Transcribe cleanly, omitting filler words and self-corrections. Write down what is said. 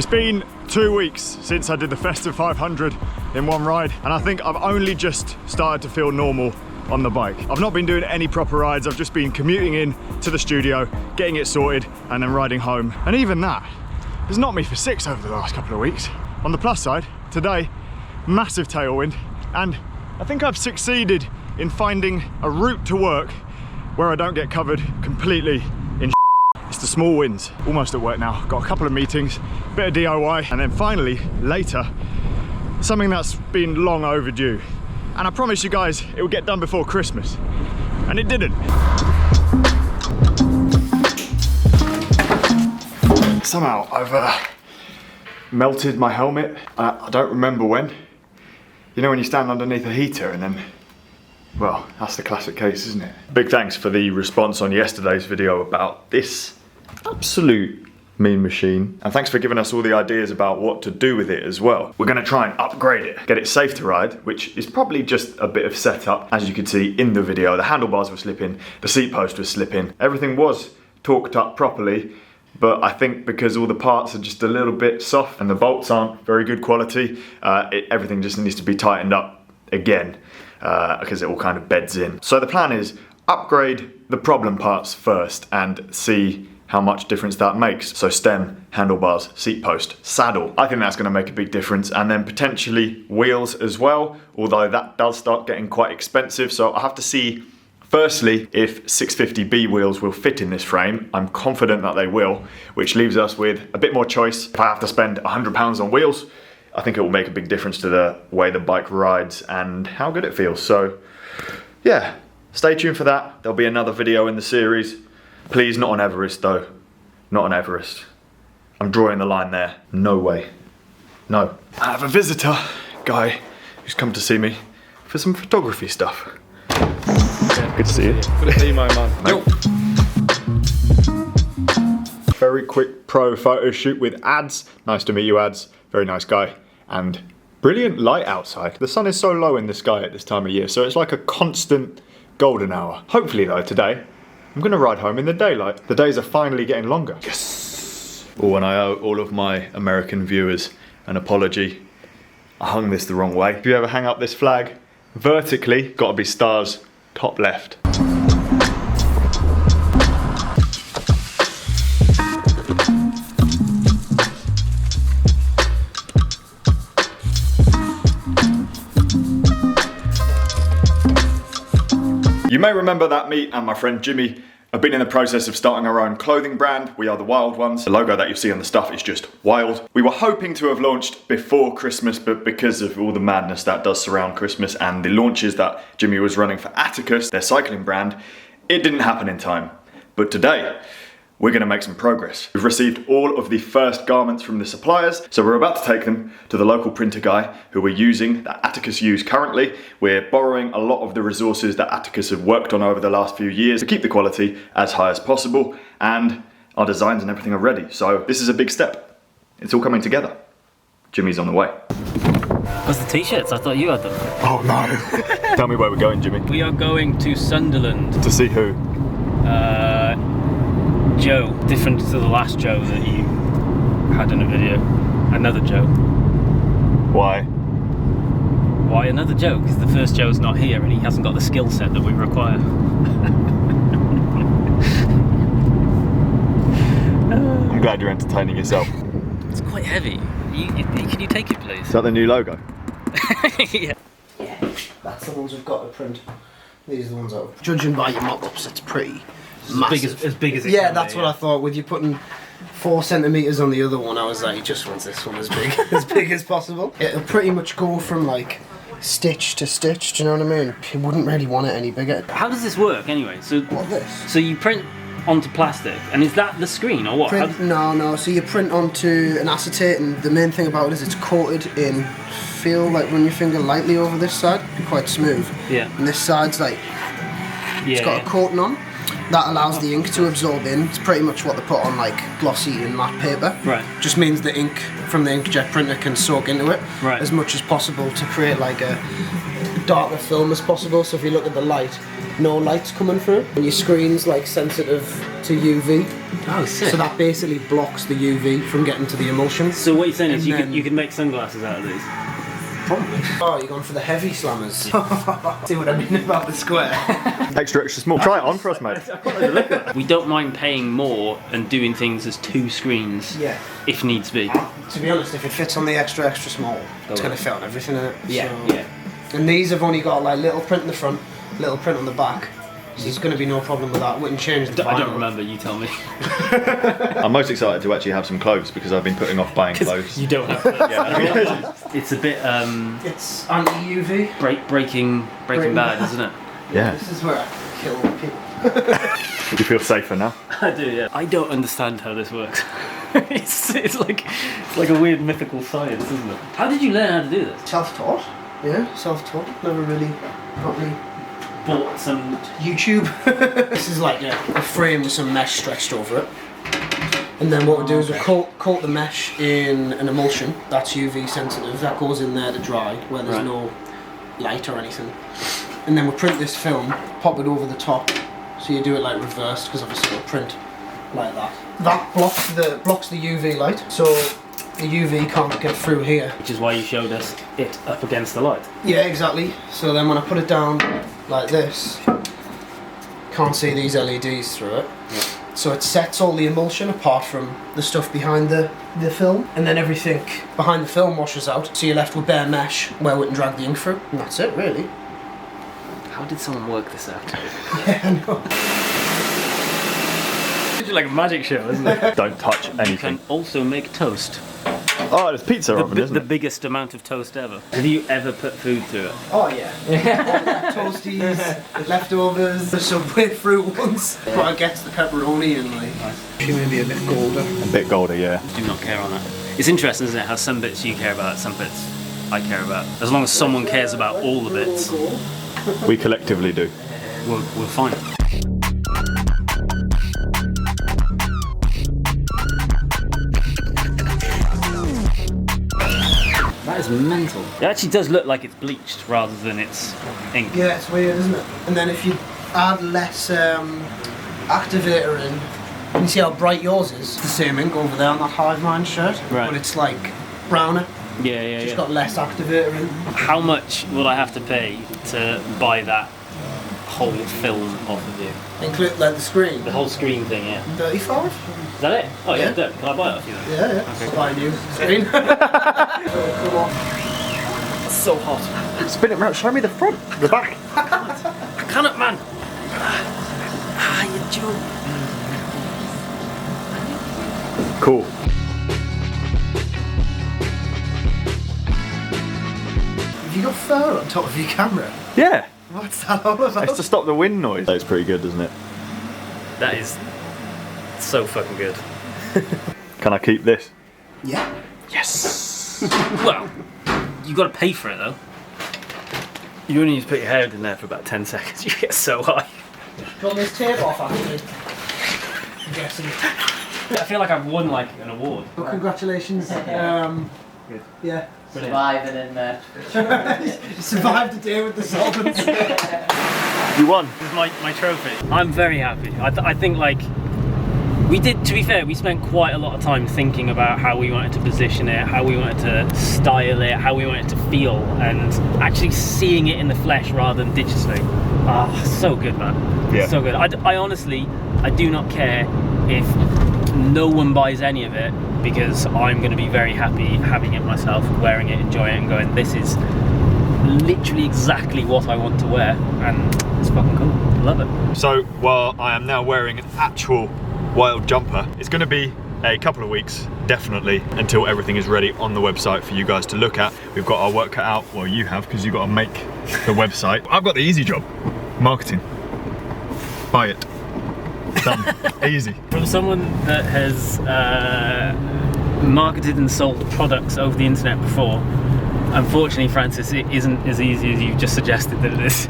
It's been 2 weeks since I did the Festive 500 in one ride, and I think I've only just started to feel normal on the bike. I've not been doing any proper rides, I've just been commuting in to the studio, getting it sorted, and then riding home. And even that has knocked me for 6 over the last couple of weeks. On the plus side, today, massive tailwind, and I think I've succeeded in finding a route to work where I don't get covered completely in shit. It's the small wins. Almost at work now. Got a couple of meetings, bit of DIY, and then finally, later, something that's been long overdue. And I promised you guys it would get done before Christmas, and it didn't. Somehow I've melted my helmet. I don't remember when. You know when you stand underneath a heater and then, well, that's the classic case, isn't it? Big thanks for the response on yesterday's video about this absolute mean machine. And thanks for giving us all the ideas about what to do with it as well. We're gonna try and upgrade it, get it safe to ride, which is probably just a bit of setup. As you could see in the video, the handlebars were slipping, the seat post was slipping. Everything was torqued up properly, but I think because all the parts are just a little bit soft and the bolts aren't very good quality, everything just needs to be tightened up again. Because it all kind of beds in. So the plan is upgrade the problem parts first and see how much difference that makes. So stem, handlebars, seat post, saddle. I think that's going to make a big difference, and then potentially wheels as well, although that does start getting quite expensive. So I have to see firstly if 650B wheels will fit in this frame. I'm confident that they will, which leaves us with a bit more choice. If I have to spend £100 on wheels, I think it will make a big difference to the way the bike rides and how good it feels. So yeah, stay tuned for that. There'll be another video in the series. Please not on Everest though. Not on Everest. I'm drawing the line there. No way. No. I have a visitor guy who's come to see me for some photography stuff. Yeah. Good to see you. Good to see you, my man. Nope. Very quick pro photo shoot with Ads. Nice to meet you, Ads. Very nice guy. And brilliant light outside. The sun is so low in the sky at this time of year, so it's like a constant golden hour. Hopefully though, today, I'm gonna ride home in the daylight. The days are finally getting longer. Yes! Oh, and I owe all of my American viewers an apology. I hung this the wrong way. If you ever hang up this flag vertically, gotta be stars top left. You may remember that me and my friend Jimmy have been in the process of starting our own clothing brand. We are the Wild Ones. The logo that you see on the stuff is just wild. We were hoping to have launched before Christmas, but because of all the madness that does surround Christmas and the launches that Jimmy was running for Attacus, their cycling brand, it didn't happen in time. But today, we're gonna make some progress. We've received all of the first garments from the suppliers, so we're about to take them to the local printer guy who we're using, that Attacus use currently. We're borrowing a lot of the resources that Attacus have worked on over the last few years to keep the quality as high as possible, and our designs and everything are ready. So this is a big step. It's all coming together. Jimmy's on the way. What's the t-shirts? I thought you had them. Oh no. Tell me where we're going, Jimmy. We are going to Sunderland. To see who? Joe, different to the last Joe that you had in a video. Another Joe. Why? Why another Joe? Because the first Joe's not here and he hasn't got the skill set that we require. I'm glad you're entertaining yourself. It's quite heavy. Can you take it, please? Is that the new logo? Yeah. Yeah, that's the ones we've got to print. These are the ones that are... Judging by your mock-ups, it's pretty massive. As big as it yeah, can that's be, what I thought. With you putting 4 centimetres on the other one, I was like, he just wants this one as big, as big as possible. It'll pretty much go from like stitch to stitch, do you know what I mean? He wouldn't really want it any bigger. How does this work anyway? So What, this? So you print onto plastic, and is that the screen or what? No, so you print onto an acetate, and the main thing about it is it's coated in, feel like run your finger lightly over this side, be quite smooth. Yeah. And this side's like, it's got a coating on. That allows the ink to absorb in. It's pretty much what they put on like glossy and matte paper. Right. Just means the ink from the inkjet printer can soak into it as much as possible to create like a darker film as possible. So if you look at the light, no light's coming through, and your screen's like sensitive to UV. Oh, sick. So that basically blocks the UV from getting to the emulsion. So what you're saying is And you could make sunglasses out of these? Probably. Oh, you're going for the heavy slammers. See what I mean about the square? Extra small. Try it on for us, mate. We don't mind paying more and doing things as 2 screens, Yeah. if needs be. To be honest, if it fits on the extra small, it's going to fit on everything in it. Yeah, So- yeah. And these have only got like little print in the front, little print on the back. So there's going to be no problem with that. Wouldn't change the I don't vinyl. remember, you tell me. I'm most excited to actually have some clothes because I've been putting off buying clothes. You don't have to. Yeah. It's a bit It's anti-UV. breaking bad, isn't it? Yeah. This is where I kill people. You feel safer now? I do, yeah. I don't understand how this works. it's like a weird mythical science, isn't it? How did you learn how to do this? Self-taught. Yeah, self-taught. Never really properly Bought some. YouTube. This is like a frame with some mesh stretched over it. And then what we do is we coat the mesh in an emulsion that's UV sensitive. That goes in there to dry where there's no light or anything. And then we print this film, pop it over the top. So you do it like reversed because obviously it'll print like that. That blocks the UV light. So the UV can't get through here. Which is why you showed us it up against the light. Yeah, exactly. So then when I put it down like this, can't see these LEDs through it. Yeah. So it sets all the emulsion apart from the stuff behind the film, and then everything behind the film washes out. So you're left with bare mesh where we can drag the ink through, and that's it really. How did someone work this out? Yeah, I know. It's like a magic show, isn't it? Don't touch You anything. can also make toast. Oh, there's pizza oven, isn't The it? biggest amount of toast ever. Have you ever put food through it? Oh yeah. Toasties, leftovers, the Subway fruit ones. But I get the pepperoni and like she may be a bit golder. A bit golder, yeah. Do not care on that. It's interesting, isn't it, how some bits you care about, some bits I care about. As long as someone cares about all the bits, We collectively do. we're fine. That is mental. It actually does look like it's bleached rather than it's ink. Yeah, it's weird, isn't it? And then if you add less activator in, you can see how bright yours is. It's the same ink over there on that Hive Mind shirt, Right. but it's like browner. Yeah, Just got less activator in. How much will I have to pay to buy that whole film off of you? Include like the screen. The whole screen thing, yeah. 35? Is that it? Oh yeah, Yeah. don't. Can I buy it off you then? Yeah, yeah. Okay. Buy a new screen. Come on. It's so hot. Spin it round. Show me the front, the back. I cannot, man. You joke. Cool. Have you got fur on top of your camera? Yeah. What's that all about? It's to stop the wind noise. It's pretty good, isn't it? That is so fucking good. Can I keep this? Yeah. Yes. Well, you got to pay for it though. You only need to put your hair in there for about 10 seconds. You get so high. Got this tape off actually. I'm guessing. I feel like I've won like an award. Well, congratulations. Good. Yeah. Surviving in there. Survived the day with the solvents. You won. This is my trophy. I'm very happy. I think like we did, to be fair, we spent quite a lot of time thinking about how we wanted to position it, how we wanted to style it, how we wanted to feel, and actually seeing it in the flesh rather than digitally. Ah, so good, man. Yeah. So good. I honestly, I do not care if no one buys any of it, because I'm going to be very happy having it myself, wearing it, enjoying it, and going, this is literally exactly what I want to wear, and it's fucking cool. Love it. So while I am now wearing an actual wild jumper, it's going to be a couple of weeks, definitely, until everything is ready on the website for you guys to look at. We've got our work cut out. Well, you have, because you've got to make the website. I've got the easy job. Marketing. Buy it. Done. Easy. From someone that has marketed and sold products over the internet before, unfortunately, Francis, it isn't as easy as you just suggested that it is.